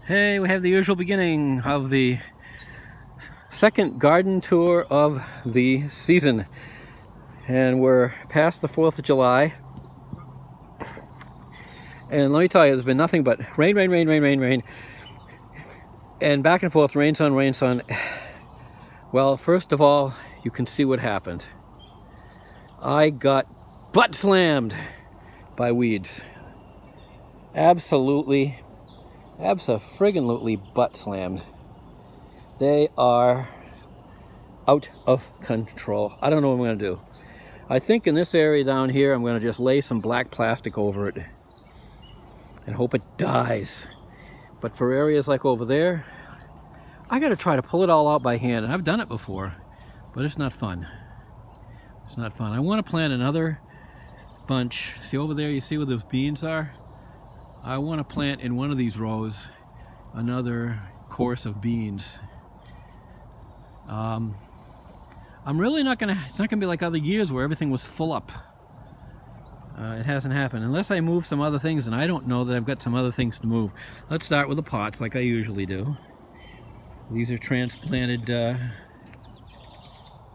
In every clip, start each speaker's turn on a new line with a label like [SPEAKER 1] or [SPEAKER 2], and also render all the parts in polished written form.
[SPEAKER 1] Hey, we have the usual beginning of the second garden tour of the season, and we're past the 4th of July, and let me tell you, there's been nothing but rain, and back and forth, rain, sun. Well, first of all, you can see what happened. I got butt slammed by weeds. Abso-friggin-lutely butt slammed. They are out of control. I don't know what I'm going to do. I think in this area down here, I'm going to just lay some black plastic over it and hope it dies. But for areas like over there, I got to try to pull it all out by hand. And I've done it before, but it's not fun. It's not fun. I want to plant another bunch. See over there, you see where those beans are? I want to plant in one of these rows another course of beans. I'm really not gonna, it's not gonna be like other years where everything was full up. It hasn't happened, unless I move some other things, and I don't know that I've got some other things to move. Let's start with the pots like I usually do. These are transplanted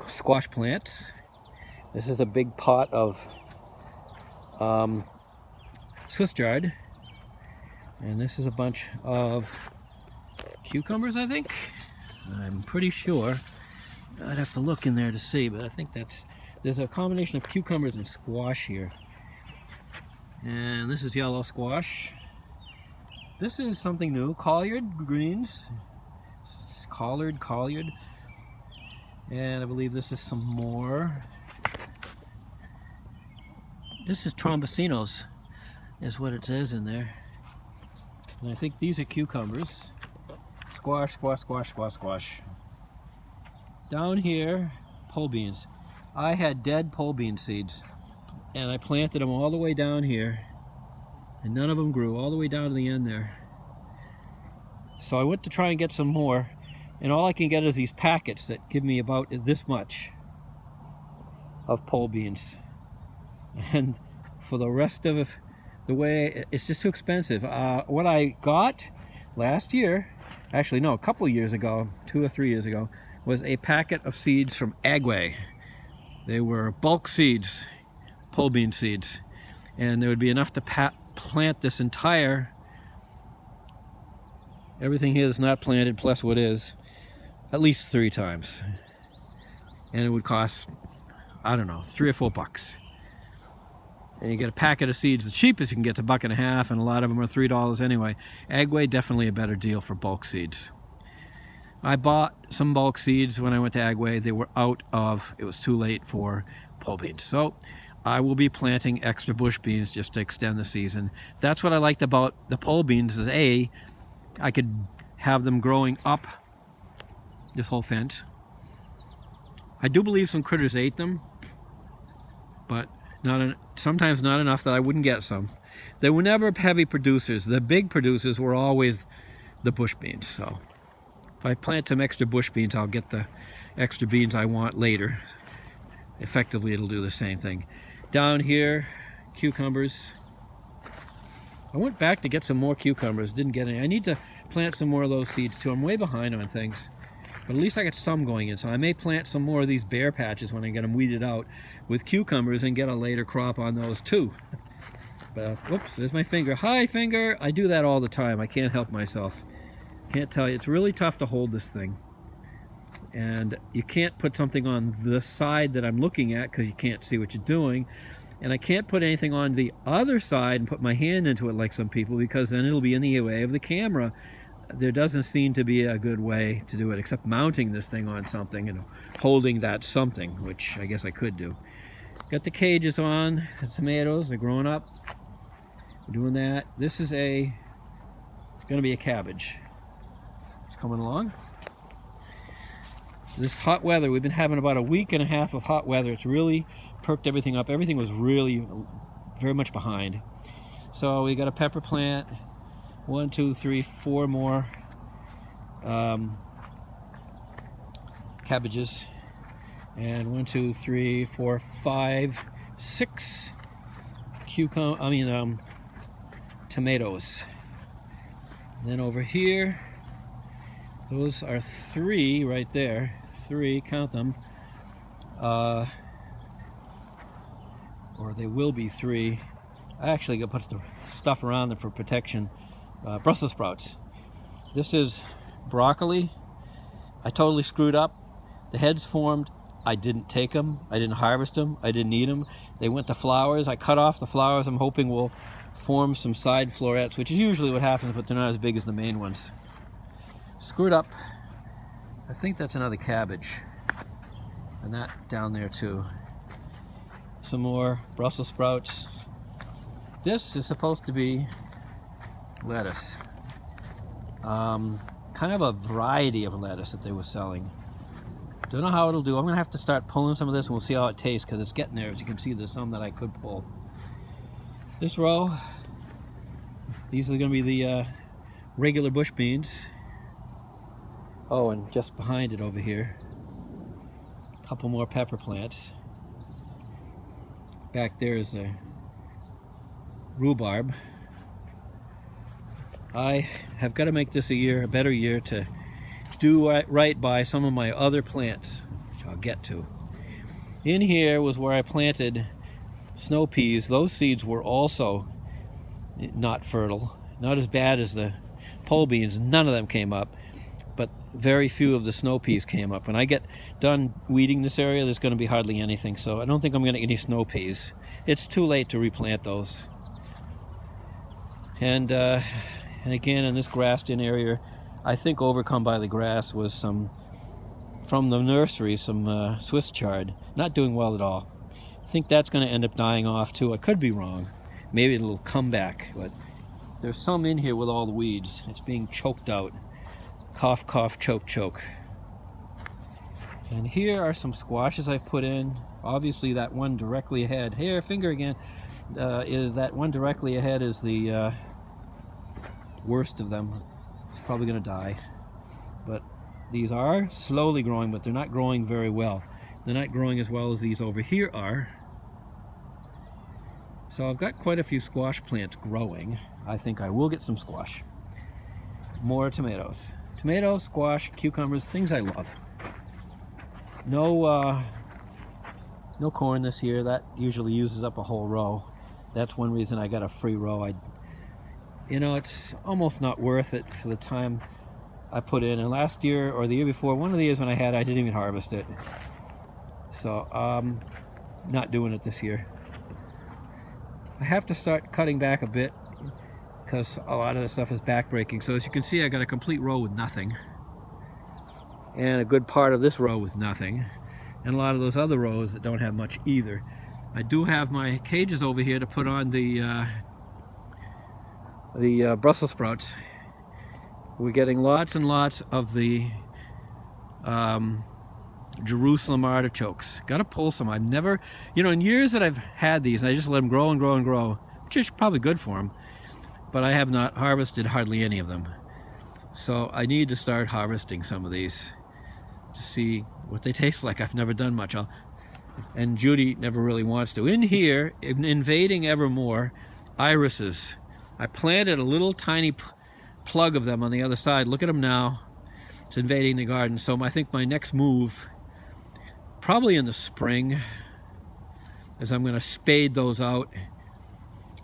[SPEAKER 1] squash plants. This is a big pot of Swiss chard, and this is a bunch of cucumbers, I think. I'm pretty sure. I'd have to look in there to see, but I think there's a combination of cucumbers and squash here. And this is yellow squash. This is something new, collard greens. It's collard. And I believe this is some more. This is Trombocenos, is what it says in there. And I think these are cucumbers. Squash. Down here, pole beans. I had dead pole bean seeds, and I planted them all the way down here, and none of them grew, all the way down to the end there. So I went to try and get some more, and all I can get is these packets that give me about this much of pole beans. And for the rest of the way, it's just too expensive. What I got last year, actually no, a couple of years ago, 2 or 3 years ago, was a packet of seeds from Agway. They were bulk seeds, pole bean seeds, and there would be enough to plant this entire, everything here is not planted plus what is, at least 3 times. And it would cost, I don't know, $3 or $4. And you get a packet of seeds, the cheapest you can get is $1.50, and a lot of them are $3 anyway. Agway, definitely a better deal for bulk seeds. I bought some bulk seeds when I went to Agway. They were out of, it was too late for pole beans. So I will be planting extra bush beans just to extend the season. That's what I liked about the pole beans is I could have them growing up this whole fence. I do believe some critters ate them, but sometimes not enough that I wouldn't get some. They were never heavy producers. The big producers were always the bush beans. So if I plant some extra bush beans, I'll get the extra beans I want later. Effectively, it'll do the same thing. Down here, cucumbers. I went back to get some more cucumbers, didn't get any. I need to plant some more of those seeds too. I'm way behind on things, but at least I got some going in. So I may plant some more of these bare patches when I get them weeded out with cucumbers and get a later crop on those too. But, whoops, there's my finger. Hi, finger! I do that all the time. I can't help myself. Can't tell you, it's really tough to hold this thing, and you can't put something on the side that I'm looking at because you can't see what you're doing, and I can't put anything on the other side and put my hand into it like some people, because then it'll be in the way of the camera. There doesn't seem to be a good way to do it except mounting this thing on something and holding that something, which I guess I could do. Got the cages on, the tomatoes, they're growing up. We're doing that. This is it's gonna be a cabbage. Coming along. This hot weather, we've been having about a week and a half of hot weather. It's really perked everything up. Everything was really very much behind. So we got a pepper plant, 1, 2, 3, 4 more cabbages, and 1, 2, 3, 4, 5, 6 tomatoes. And then over here, those are 3 right there. 3, count them. Or they will be 3. I actually got to put the stuff around them for protection. Brussels sprouts. This is broccoli. I totally screwed up. The heads formed. I didn't take them. I didn't harvest them. I didn't eat them. They went to flowers. I cut off the flowers. I'm hoping will form some side florets, which is usually what happens, but they're not as big as the main ones. Screwed up. I think that's another cabbage. And that down there too. Some more Brussels sprouts. This is supposed to be lettuce. Kind of a variety of lettuce that they were selling. Don't know how it'll do. I'm gonna have to start pulling some of this and we'll see how it tastes, because it's getting there. As you can see, there's some that I could pull. This row, these are gonna be the regular bush beans. Oh, and just behind it over here, a couple more pepper plants. Back there is a rhubarb. I have got to make this a better year to do right by some of my other plants, which I'll get to. In here was where I planted snow peas. Those seeds were also not fertile, not as bad as the pole beans. None of them came up, but very few of the snow peas came up. When I get done weeding this area, there's going to be hardly anything, so I don't think I'm going to get any snow peas. It's too late to replant those. And again, in this grassed-in area, I think overcome by the grass was some, from the nursery, some Swiss chard. Not doing well at all. I think that's going to end up dying off too. I could be wrong. Maybe it'll come back, but there's some in here with all the weeds. It's being choked out. Cough, cough, choke, choke. And here are some squashes I've put in. Obviously that one directly ahead, here, finger again, is that one directly ahead is the worst of them. It's probably going to die. But these are slowly growing, but they're not growing very well. They're not growing as well as these over here are. So I've got quite a few squash plants growing. I think I will get some squash. More tomatoes. Tomatoes, squash, cucumbers, things I love. No corn this year. That usually uses up a whole row. That's one reason I got a free row. You know, it's almost not worth it for the time I put in. And last year or the year before, one of the years when I didn't even harvest it. So not doing it this year. I have to start cutting back a bit because a lot of the stuff is backbreaking. So as you can see, I got a complete row with nothing, and a good part of this row with nothing, and a lot of those other rows that don't have much either. I do have my cages over here to put on the Brussels sprouts. We're getting lots and lots of the Jerusalem artichokes. Got to pull some. I've never, you know, in years that I've had these, I just let them grow and grow and grow, which is probably good for them, but I have not harvested hardly any of them. So I need to start harvesting some of these to see what they taste like. I've never done much. And Judy never really wants to. In here, invading ever more, irises. I planted a little tiny plug of them on the other side. Look at them now. It's invading the garden. So I think my next move, probably in the spring, is I'm going to spade those out,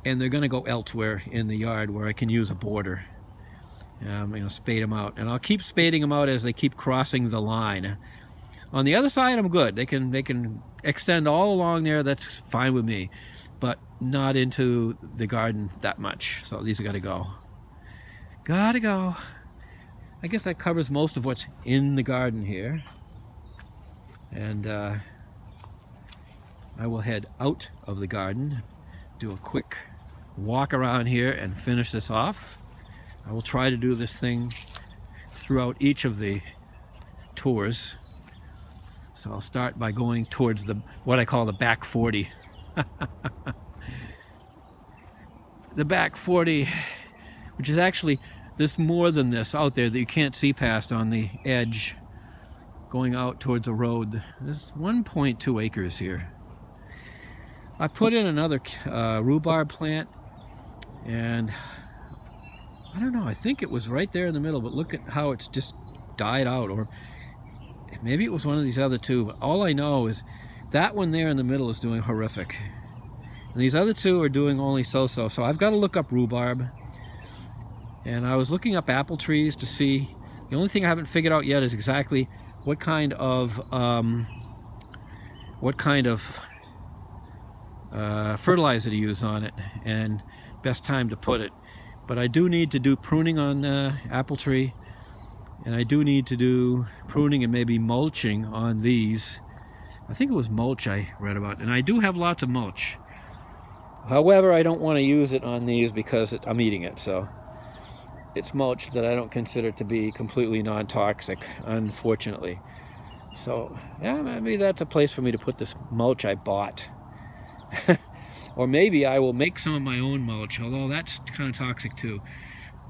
[SPEAKER 1] and they're going to go elsewhere in the yard where I can use a border. I'm going to spade them out, and I'll keep spading them out as they keep crossing the line. On the other side, I'm good. They can extend all along there. That's fine with me, but not into the garden that much. So these have got to go. Gotta go. I guess that covers most of what's in the garden here. And I will head out of the garden, do a quick walk around here and finish this off. I will try to do this thing throughout each of the tours. So I'll start by going towards what I call the back 40. The back 40, which is actually, there's more than this out there that you can't see past on the edge going out towards a road. There's 1.2 acres here. I put in another rhubarb plant, and I don't know, I think it was right there in the middle, but look at how it's just died out. Or maybe it was one of these other two, but all I know is that one there in the middle is doing horrific. And these other two are doing only so-so. So I've got to look up rhubarb. And I was looking up apple trees to see. The only thing I haven't figured out yet is exactly what kind of fertilizer to use on it and best time to put it. But I do need to do pruning on apple tree, and I do need to do pruning and maybe mulching on these. I think it was mulch I read about, and I do have lots of mulch. However, I don't want to use it on these because I'm eating it, so it's mulch that I don't consider to be completely non-toxic, unfortunately. So yeah, maybe that's a place for me to put this mulch I bought. Or maybe I will make some of my own mulch, although that's kind of toxic too,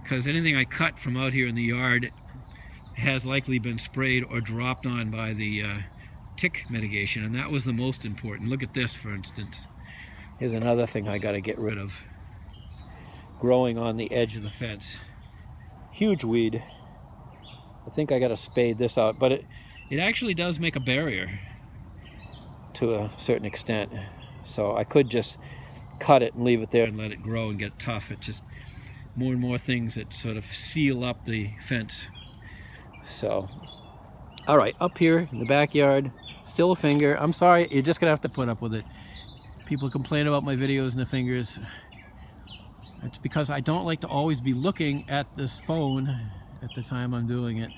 [SPEAKER 1] because anything I cut from out here in the yard has likely been sprayed or dropped on by the tick mitigation, and that was the most important. Look at this, for instance. Here's another thing I got to get rid of, growing on the edge of the fence. Huge weed. I think I got to spade this out, but it actually does make a barrier to a certain extent. So I could just cut it and leave it there and let it grow and get tough. It's just more and more things that sort of seal up the fence. So, all right, up here in the backyard, still a finger. I'm sorry, you're just gonna have to put up with it. People complain about my videos and the fingers. It's because I don't like to always be looking at this phone at the time I'm doing it.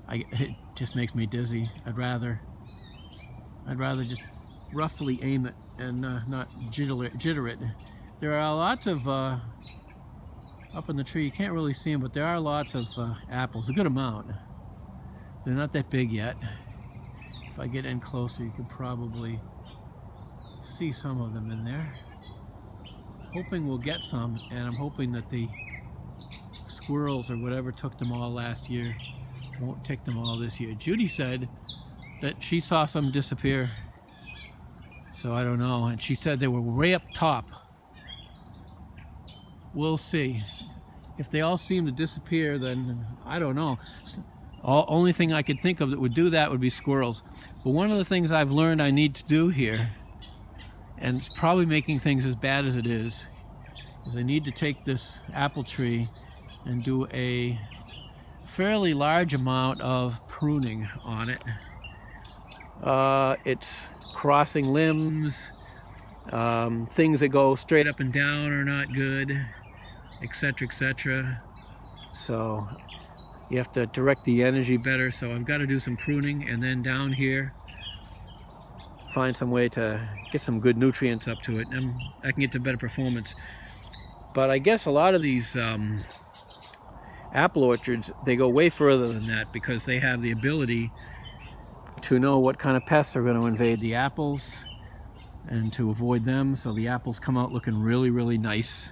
[SPEAKER 1] It just makes me dizzy. I'd rather just roughly aim it and not jitter it. There are lots of up in the tree. You can't really see them, but there are lots of apples, a good amount. They're not that big yet. If I get in closer, you can probably see some of them in there. Hoping we'll get some, and I'm hoping that the squirrels or whatever took them all last year won't take them all this year. Judy said that she saw some disappear, so I don't know, and she said they were way up top. We'll see. If they all seem to disappear, then I don't know. Only thing I could think of that would do that would be squirrels. But one of the things I've learned I need to do here, and it's probably making things as bad as it is I need to take this apple tree and do a fairly large amount of pruning on it. It's crossing limbs, things that go straight up and down are not good, etc., etc. So you have to direct the energy better. So I've got to do some pruning, and then down here find some way to get some good nutrients up to it, and I can get to better performance. But I guess a lot of these apple orchards, they go way further than that, because they have the ability to know what kind of pests are going to invade the apples and to avoid them, so the apples come out looking really, really nice.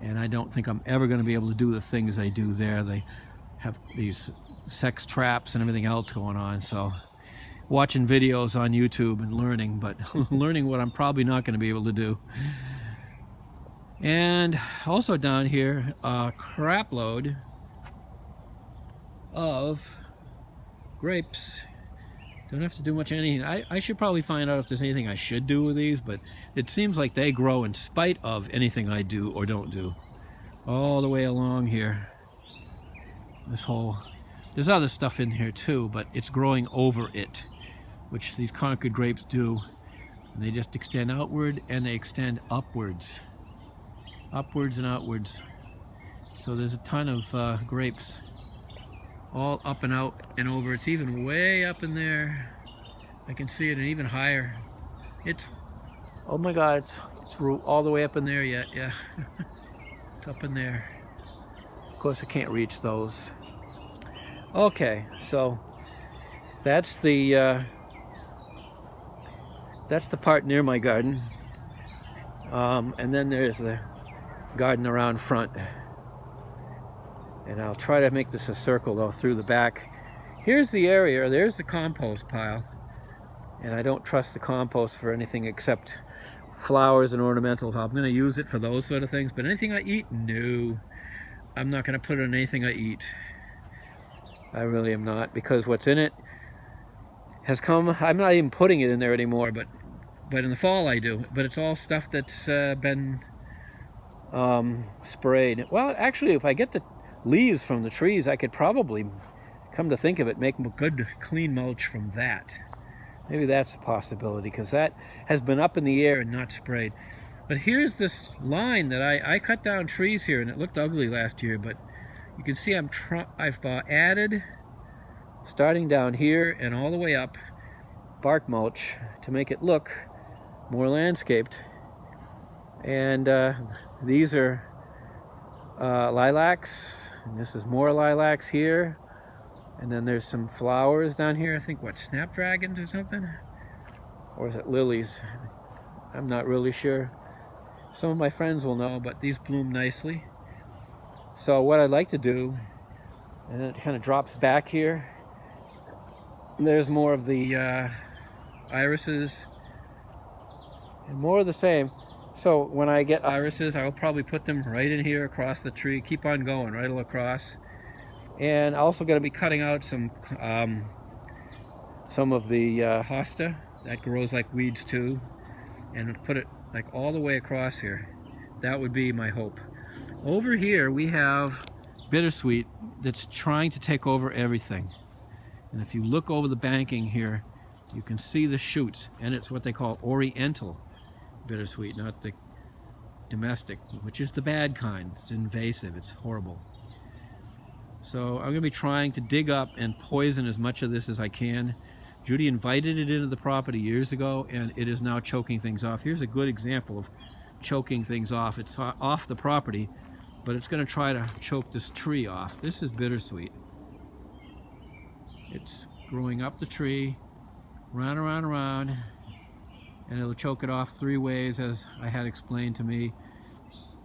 [SPEAKER 1] And I don't think I'm ever going to be able to do the things they do there. They have these sex traps and everything else going on, so watching videos on YouTube and learning, but learning what I'm probably not going to be able to do. And also down here, a crap load of grapes. Don't have to do much anything. I should probably find out if there's anything I should do with these, but it seems like they grow in spite of anything I do or don't do. All the way along here. There's other stuff in here too, but it's growing over it, which these Concord grapes do. And they just extend outward and they extend upwards. Upwards and outwards. So there's a ton of grapes all up and out and over. It's even way up in there. I can see it, and even higher. It's, oh my God, it's all the way up in there yet. Yeah, it's up in there. Of course, I can't reach those. Okay, so that's the part near my garden, and then there's the garden around front. And I'll try to make this a circle though through the back. Here's the area, there's the compost pile. And I don't trust the compost for anything except flowers and ornamentals. I'm going to use it for those sort of things, but anything I eat, no. I'm not going to put it on anything I eat. I really am not, because what's in it has come. I'm not even putting it in there anymore, but in the fall I do. But it's all stuff that's been sprayed. Well, actually, if I get the leaves from the trees, I could probably, come to think of it, make good clean mulch from that. Maybe that's a possibility, because that has been up in the air and not sprayed. But here's this line that I cut down trees here, and it looked ugly last year, but you can see I've added, starting down here and all the way up, bark mulch to make it look more landscaped. And these are lilacs, and this is more lilacs here. And then there's some flowers down here. I think, what, snapdragons or something? Or is it lilies? I'm not really sure. Some of my friends will know, but these bloom nicely. So what I'd like to do, and it kind of drops back here. There's more of the irises, and more of the same. So when I get irises, I'll probably put them right in here across the tree, keep on going right across. And also going to be cutting out some of the hosta that grows like weeds too, and put it like all the way across here. That would be my hope. Over here we have bittersweet that's trying to take over everything. And if you look over the banking here, you can see the shoots, and it's what they call oriental bittersweet, not the domestic, which is the bad kind. It's invasive, it's horrible. So I'm going to be trying to dig up and poison as much of this as I can. Judy invited it into the property years ago, and it is now choking things off. Here's a good example of choking things off. It's off the property, but it's going to try to choke this tree off. This is bittersweet. It's growing up the tree, round, around, around, and it'll choke it off 3 ways, as I had explained to me.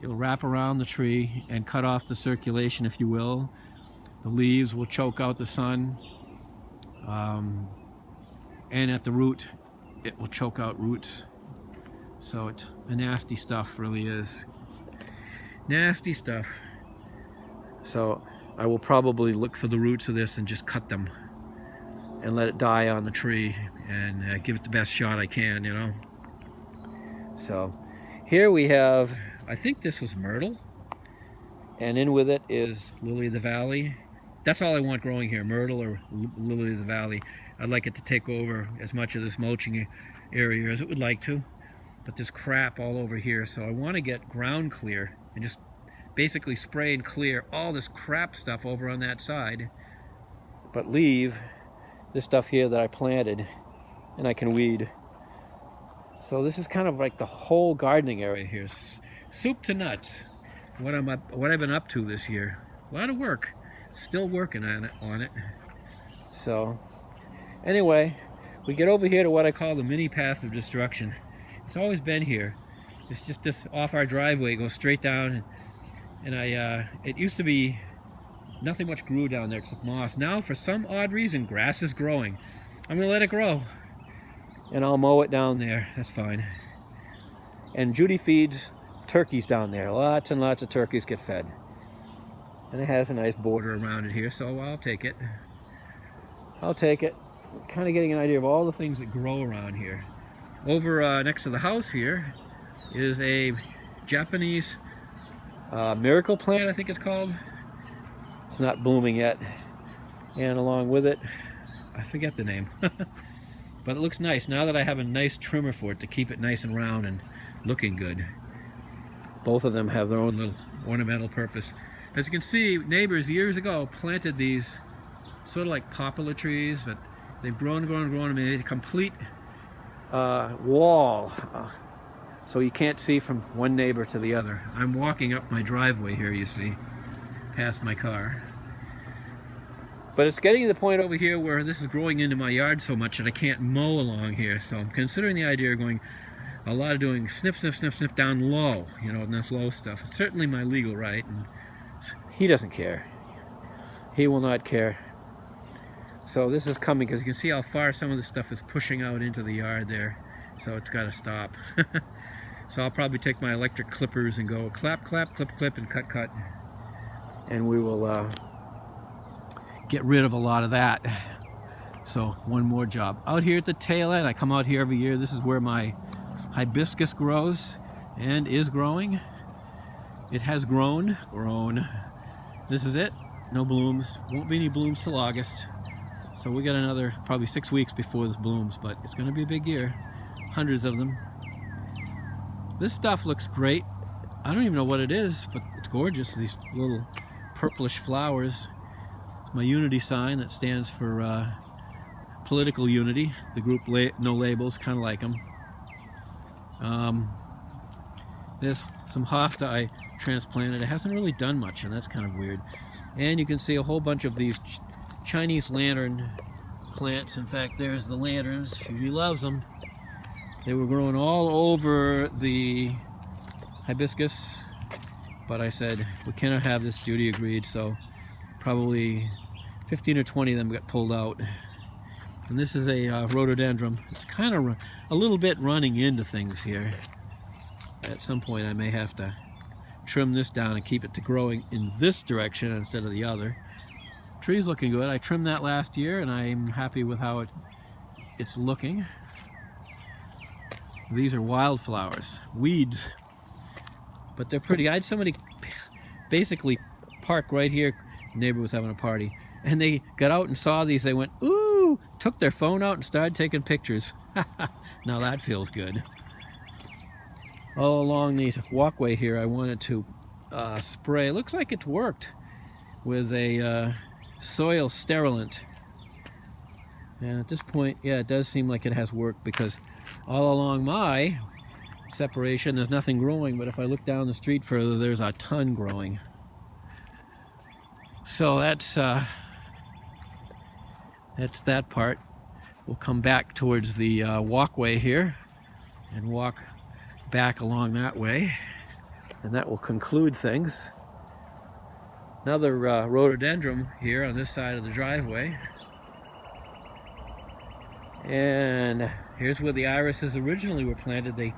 [SPEAKER 1] It'll wrap around the tree and cut off the circulation, if you will. The leaves will choke out the sun, and at the root, it will choke out roots. So it's a nasty stuff, really is. Nasty stuff. So I will probably look for the roots of this and just cut them and let it die on the tree, and give it the best shot I can, you know. So here we have, I think this was myrtle, and in with it is lily of the valley. That's all I want growing here, myrtle or lily of the valley. I'd like it to take over as much of this mulching area as it would like to, but there's crap all over here, so I want to get ground clear and just basically spray and clear all this crap stuff over on that side, but leave this stuff here that I planted, and I can weed. So this is kind of like the whole gardening area here, soup to nuts. What I've been up to this year. A lot of work. Still working on it. So anyway, we get over here to what I call the mini path of destruction. It's always been here. It's just this off our driveway, it goes straight down, and it used to be nothing much grew down there except moss. Now for some odd reason grass is growing. I'm gonna let it grow, and I'll mow it down there. That's fine. And Judy feeds turkeys down there. Lots and lots of turkeys get fed. And it has a nice border around it here, so I'll take it. I'll take it. Kind of getting an idea of all the things that grow around here. Over next to the house here is a Japanese miracle plant, I think it's called. It's not blooming yet. And along with it, I forget the name. But it looks nice now that I have a nice trimmer for it to keep it nice and round and looking good. Both of them have their own little ornamental purpose. As you can see, neighbors years ago planted these sort of like poplar trees, but they've grown and made a complete wall, so you can't see from one neighbor to the other. I'm walking up my driveway here, you see, past my car. But it's getting to the point over here where this is growing into my yard so much that I can't mow along here, so I'm considering the idea of doing snip, snip, snip, snip down low, you know, and this low stuff. It's certainly my legal right, and he doesn't care. He will not care. So this is coming, because you can see how far some of this stuff is pushing out into the yard there. So it's got to stop. So I'll probably take my electric clippers and go clap, clap, clip, clip, and cut, cut. and we will get rid of a lot of that. So one more job. Out here at the tail end, I come out here every year. This is where my hibiscus grows and is growing. It has grown. This is it. No blooms. Won't be any blooms till August. So we got another probably 6 weeks before this blooms, but it's going to be a big year. Hundreds of them. This stuff looks great. I don't even know what it is, but it's gorgeous. These little purplish flowers. It's my unity sign that stands for political unity. The group No Labels, kind of like them. There's some hosta I transplanted. It hasn't really done much, and that's kind of weird. And you can see a whole bunch of these Chinese lantern plants. In fact, there's the lanterns. She loves them. They were growing all over the hibiscus, but I said we cannot have this. Judy agreed, so probably 15 or 20 of them got pulled out. And this is a rhododendron. It's kind of a little bit running into things here. At some point I may have to trim this down and keep it to growing in this direction instead of the other. Tree's looking good. I trimmed that last year and I'm happy with how it's looking. These are wildflowers, weeds, but they're pretty. I had somebody basically park right here. The neighbor was having a party and they got out and saw these. They went, ooh, took their phone out and started taking pictures. Now that feels good. All along the walkway here I wanted to spray. Looks like it's worked with a soil sterilant. And at this point, yeah, it does seem like it has worked, because all along my separation there's nothing growing, but if I look down the street further, there's a ton growing. So that's that part. We'll come back towards the walkway here and walk back along that way, and that will conclude things. Another rhododendron here on this side of the driveway, and here's where the irises originally were planted. They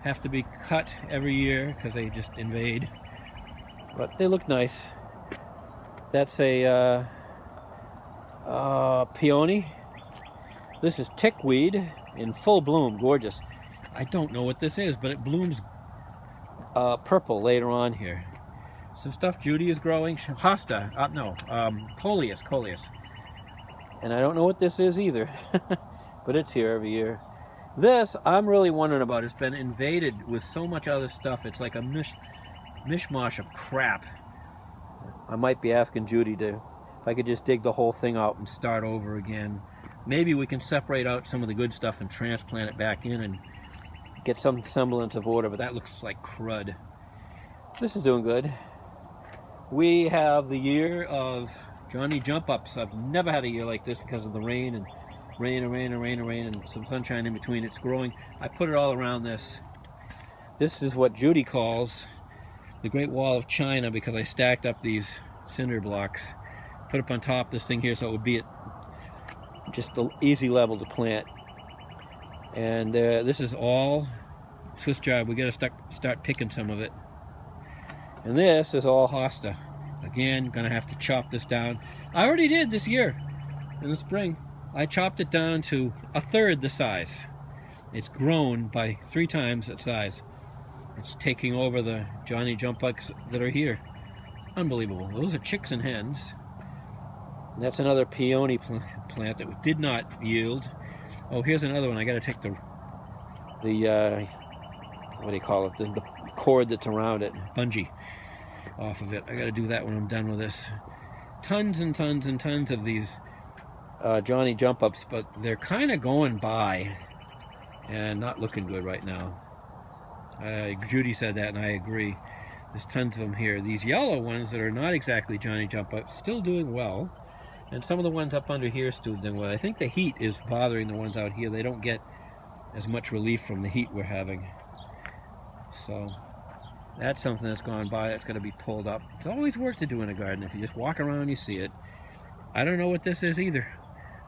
[SPEAKER 1] have to be cut every year because they just invade, but they look nice. That's a peony. This is tickweed in full bloom, gorgeous. I don't know what this is, but it blooms purple later on here. Some stuff Judy is growing. Hosta, coleus. And I don't know what this is either, but it's here every year. This, I'm really wondering about. It's been invaded with so much other stuff. It's like a mishmash of crap. I might be asking Judy if I could just dig the whole thing out and start over again. Maybe we can separate out some of the good stuff and transplant it back in and get some semblance of order, but that looks like crud. This is doing good. We have the year of Johnny Jump Ups. I've never had a year like this because of the rain and some sunshine in between. It's growing. I put it all around this. This is what Judy calls the Great Wall of China, because I stacked up these cinder blocks, put up on top of this thing here so it would be at just the easy level to plant. And this is all Swiss chard. We got to start picking some of it. And this is all hosta. Again, gonna have to chop this down. I already did this year in the spring. I chopped it down to 1/3 the size. It's grown by 3 times that size. It's taking over the Johnny Jump Ups that are here. Unbelievable. Those are chicks and hens. And that's another peony plant that did not yield. Oh, here's another one. I got to take the what do you call it? The cord that's around it, bungee, off of it. I got to do that when I'm done with this. Tons and tons and tons of these Johnny Jump Ups, but they're kind of going by and not looking good right now. Judy said that, and I agree. There's tons of them here. These yellow ones that are not exactly Johnny Jump Ups, still doing well. And some of the ones up under here still doing well. I think the heat is bothering the ones out here. They don't get as much relief from the heat we're having. So that's something that's gone by. That's going to be pulled up. It's always work to do in a garden. If you just walk around, you see it. I don't know what this is either.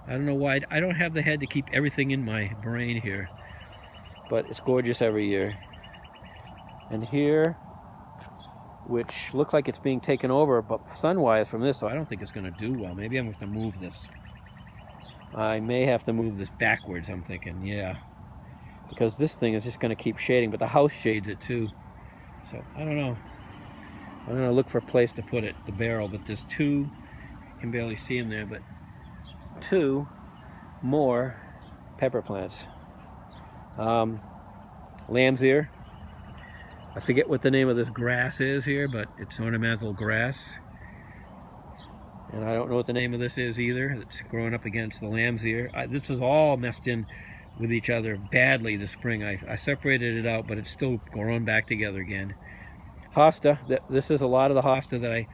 [SPEAKER 1] I don't know why. I don't have the head to keep everything in my brain here. But it's gorgeous every year. And here which looks like it's being taken over, but sun-wise from this, so I don't think it's going to do well. Maybe I'm going to have to move this. I may have to move this backwards, I'm thinking, yeah. Because this thing is just going to keep shading, but the house shades it too. So, I don't know. I'm going to look for a place to put it, the barrel, but there's two, you can barely see them there, but two more pepper plants. Lamb's ear. I forget what the name of this grass is here, but it's ornamental grass. And I don't know what the name of this is either. It's growing up against the lamb's ear. This is all messed in with each other badly this spring. I separated it out, but it's still growing back together again. Hosta. This is a lot of the hosta that I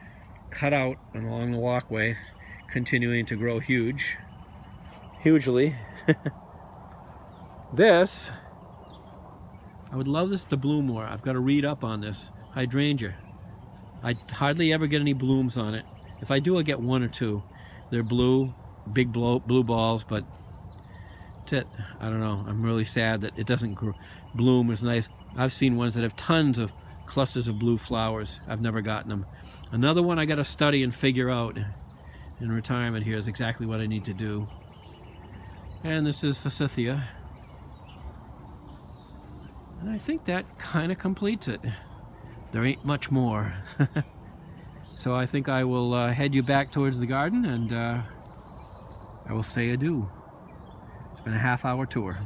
[SPEAKER 1] cut out along the walkway, continuing to grow hugely. This, I would love this to bloom more. I've got to read up on this hydrangea. I hardly ever get any blooms on it. If I do, I get one or two. They're blue, big blue balls, but that's it. I don't know. I'm really sad that it doesn't bloom as nice. I've seen ones that have tons of clusters of blue flowers. I've never gotten them. Another one I got to study and figure out in retirement here is exactly what I need to do. And this is Forsythia. And I think that kind of completes it. There ain't much more. So I think I will head you back towards the garden, and I will say adieu. It's been a half-hour tour.